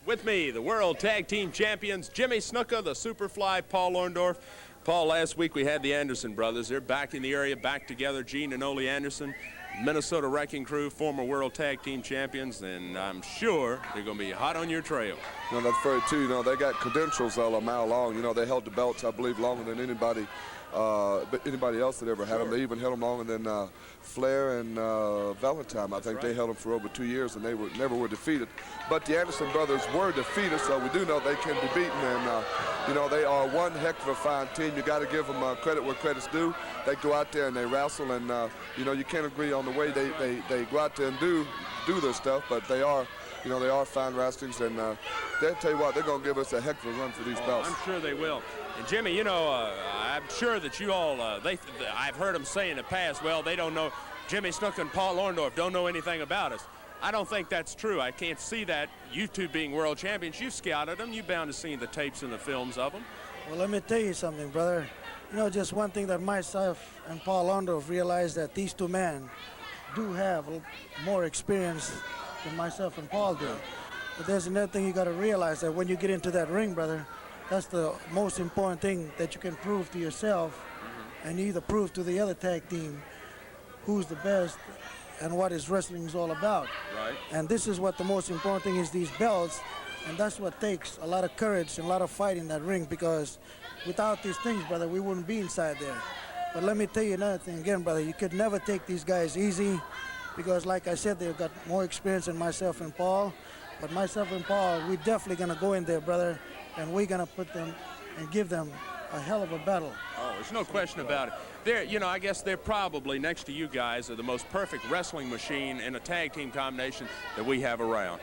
With me, the World Tag Team Champions, Jimmy Snuka, the Superfly, Paul Orndorff. Paul, last week we had the Anderson brothers. They're back in the area, back together. Gene and Ole Anderson, Minnesota Wrecking Crew, former World Tag Team Champions, and I'm sure they're going to be hot on your trail. You know, that's very true. You know, they got credentials a mile long. You know, they held the belts, I believe, longer than anybody else that ever had them. They even held them longer than Flair and Valentine. I think they held them for over 2 years, and they never were defeated. But the Anderson brothers were defeated, so we do know they can be beaten. And, you know, they are one heck of a fine team. You got to give them credit where credit's due. They go out there and they wrestle, and, you know, you can't agree on the way they go out there and do their stuff, but they are, you know, they are fine wrestlers, and they'll tell you what, they're going to give us a heck of a run for these belts. I'm sure they will. And Jimmy, you know, I'm sure that you all, I've heard them say in the past, well, they don't know, Jimmy Snuka and Paul Orndorff don't know anything about us. I don't think that's true. I can't see that. You two being world champions, you scouted them. You're bound to see the tapes and the films of them. Well, let me tell you something, brother. You know, just one thing that myself and Paul Orndorff realized, that these two men do have more experience than myself and Paul do. But there's another thing you got to realize, that when you get into that ring, brother, that's the most important thing that you can prove to yourself, and either prove to the other tag team who's the best and what his wrestling is all about. Right. And this is what the most important thing is, these belts, and that's what takes a lot of courage and a lot of fight in that ring, because without these things, brother, we wouldn't be inside there. But let me tell you another thing again, brother, you could never take these guys easy, because like I said, they've got more experience than myself and Paul. But myself and Paul, we're definitely going to go in there, brother, and we're going to put them and give them a hell of a battle. Oh, there's no question about it. They're, you know, I guess they're probably, next to you guys, are the most perfect wrestling machine in a tag team combination that we have around.